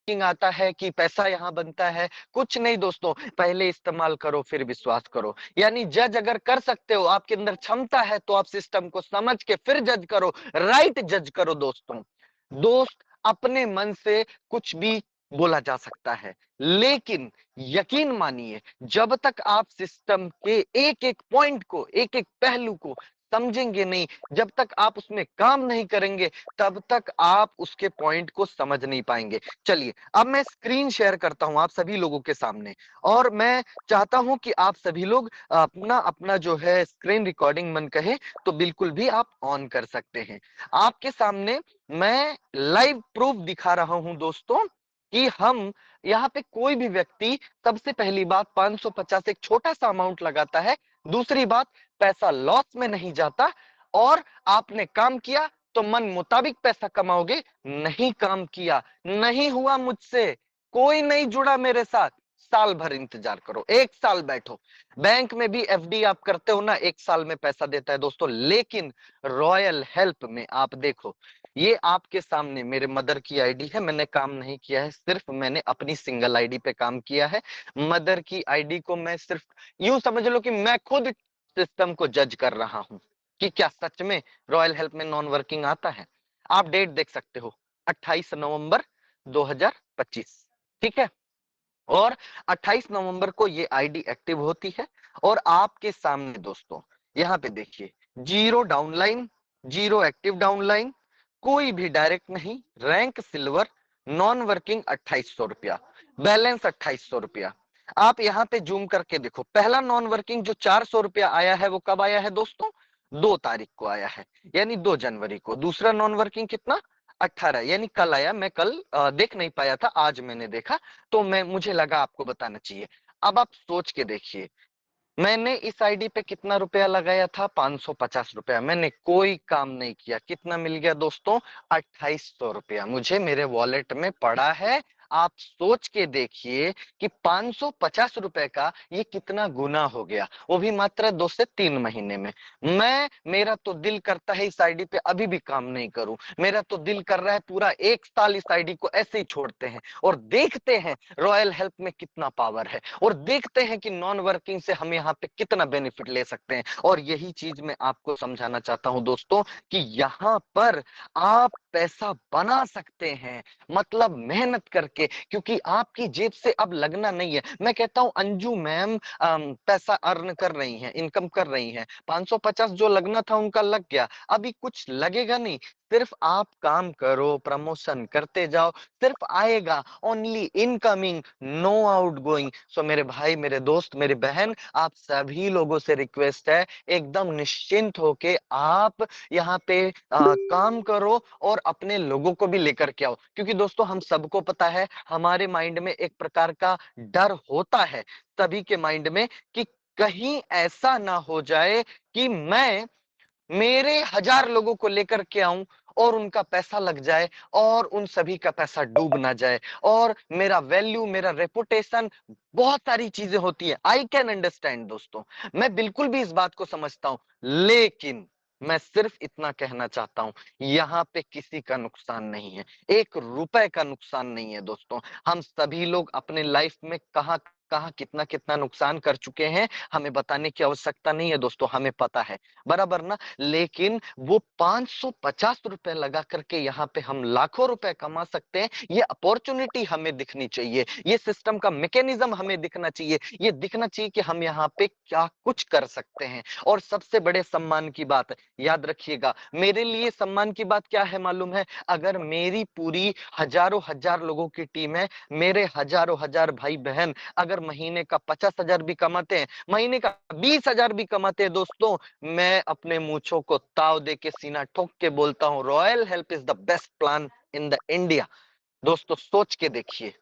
आता है कि पैसा यहाँ बनता है, कुछ नहीं दोस्तों, पहले इस्तेमाल करो फिर विश्वास करो। यानी जज अगर कर सकते हो, आपके अंदर क्षमता है, तो आप सिस्टम को समझ के फिर जज करो, राइट जज करो दोस्तों। दोस्त, अपने मन से कुछ भी बोला जा सकता है, लेकिन यकीन मानिए, जब तक आप सिस्टम के एक एक पॉइंट को, एक एक पहलू को समझेंगे नहीं, जब तक आप उसमें काम नहीं करेंगे, तब तक आप उसके पॉइंट को समझ नहीं पाएंगे। चलिए, अब मैं स्क्रीन शेयर करता हूं आप सभी लोगों के सामने, और मैं चाहता हूं कि आप सभी लोग अपना अपना जो है स्क्रीन रिकॉर्डिंग मन कहे तो बिल्कुल भी आप ऑन कर सकते हैं। आपके सामने मैं लाइव प्रूफ दिखा रहा हूं दोस्तों कि हम यहाँ पे कोई भी व्यक्ति, सबसे पहली बात 550 एक छोटा सा अमाउंट लगाता है, दूसरी बात पैसा लॉस में नहीं जाता, और आपने काम किया तो मन मुताबिक पैसा कमाओगे, नहीं काम किया, नहीं हुआ मुझसे, कोई नहीं जुड़ा मेरे साथ, साल भर इंतजार करो, एक साल बैठो। बैंक में भी एफडी आप करते हो ना, एक साल में पैसा देता है दोस्तों, लेकिन रॉयल हेल्प में आप देखो, ये आपके सामने मेरे मदर की आईडी है, मैंने काम नहीं किया है, सिर्फ मैंने अपनी सिंगल आईडी पे काम किया है। मदर की आईडी को मैं सिर्फ, यूं समझ लो कि मैं खुद सिस्टम को जज कर रहा हूं कि क्या सच में रॉयल हेल्प में नॉन वर्किंग आता है। आप डेट देख सकते हो, 28 नवंबर 2025, ठीक है। और 28 नवंबर को ये आईडी एक्टिव होती है, और आपके सामने दोस्तों यहाँ पे देखिए, zero downline, zero active downline, कोई भी डायरेक्ट नहीं, रैंक सिल्वर, नॉन वर्किंग 2800 रुपया, बैलेंस 2800 रुपया। आप यहाँ पे जूम करके देखो, पहला नॉन वर्किंग जो 400 रुपया आया है, वो कब आया है दोस्तों? 2 तारीख को आया है, यानी 2 जनवरी को। दूसरा नॉन वर्किंग कितना? 18, यानी कल आया। मैं कल देख नहीं पाया था, आज मैंने देखा, तो मैं, मुझे लगा आपको बताना चाहिए। अब आप सोच के देखिए, मैंने इस आईडी पे कितना रुपया लगाया था? 550 रुपया। मैंने कोई काम नहीं किया, कितना मिल गया दोस्तों? 2800 रुपया मुझे मेरे वॉलेट में पड़ा है। आप सोच के देखिए कि 550 रुपए का ये कितना गुना हो गया, वो भी मात्र 2 से 3 महीने में। मेरा तो दिल करता है इस आईडी पे अभी भी काम नहीं करूं, मेरा तो दिल कर रहा है पूरा 1 साल इस आईडी को ऐसे ही छोड़ते हैं, और देखते हैं रॉयल हेल्प में कितना पावर है, और देखते हैं कि नॉन वर्किंग से हम यहाँ पे कितना बेनिफिट ले सकते हैं। और यही चीज मैं आपको समझाना चाहता हूं दोस्तों, कि यहाँ पर आप पैसा बना सकते हैं, मतलब मेहनत करके, क्योंकि आपकी जेब से अब लगना नहीं है। मैं कहता हूं अंजू मैम पैसा अर्न कर रही हैं, इनकम कर रही हैं, 550 जो लगना था उनका लग गया, अभी कुछ लगेगा नहीं। सिर्फ आप काम करो, प्रमोशन करते जाओ, सिर्फ आएगा, ओनली इनकमिंग, नो आउटगोइंग। सो मेरे भाई, मेरे दोस्त, मेरे बहन, आप सभी लोगों से रिक्वेस्ट है, एकदम निश्चिंत होके आप यहाँ पे काम करो, और अपने लोगों को भी लेकर के आओ। क्योंकि दोस्तों, हम सबको पता है, हमारे माइंड में एक प्रकार का डर होता है, सभी के माइंड में, कि कहीं ऐसा ना हो जाए कि मैं मेरे 1000 लोगों को लेकर के आऊं और उनका पैसा लग जाए, और उन सभी का पैसा डूब ना जाए, और मेरा वैल्यू, मेरा रेपुटेशन, बहुत सारी चीजें होती है। आई कैन अंडरस्टैंड दोस्तों, मैं बिल्कुल भी इस बात को समझता हूं, लेकिन मैं सिर्फ इतना कहना चाहता हूं, यहाँ पे किसी का नुकसान नहीं है, 1 रुपए का नुकसान नहीं है दोस्तों। हम सभी लोग अपने लाइफ में कहाँ कहाँ कितना कितना नुकसान कर चुके हैं, हमें बताने की आवश्यकता नहीं है दोस्तों, हमें पता है, बराबर ना। लेकिन वो 550 रुपए लगा करके यहाँ पे हम लाखों रुपए कमा सकते हैं, ये अपॉर्चुनिटी हमें दिखनी चाहिए, ये सिस्टम का मैकेनिज्म हमें दिखना चाहिए, ये दिखना चाहिए कि हम यहाँ पे क्या कुछ कर सकते हैं। और सबसे बड़े सम्मान की बात, याद रखिएगा, मेरे लिए सम्मान की बात क्या है मालूम है? अगर मेरी पूरी हजारों हजार लोगों की टीम है, मेरे हजारों हजार भाई बहन अगर महीने का 50,000 भी कमाते हैं, महीने का 20,000 भी कमाते हैं दोस्तों, मैं अपने मूंछों को ताव दे के, सीना ठोक के बोलता हूं, royal help is the best plan in the India. दोस्तों, सोच के देखिए,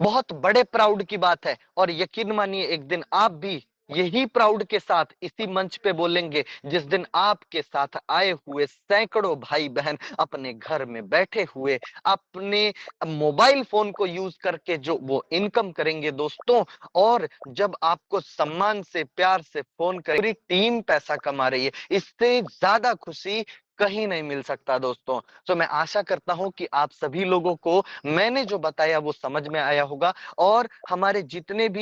बहुत बड़े प्राउड की बात है, और यकीन मानिए, एक दिन आप भी यही प्राउड के साथ इसी मंच पे बोलेंगे, जिस दिन आपके साथ आए हुए सैकड़ों भाई बहन अपने घर में बैठे हुए अपने मोबाइल फोन को यूज करके जो वो इनकम करेंगे दोस्तों, और जब आपको सम्मान से, प्यार से फोन करे, पूरी टीम पैसा कमा रही है, इससे ज्यादा खुशी कहीं नहीं मिल सकता दोस्तों। तो मैं आशा करता हूं कि आप सभी लोगों को मैंने जो बताया वो समझ में आया होगा, और हमारे जितने भी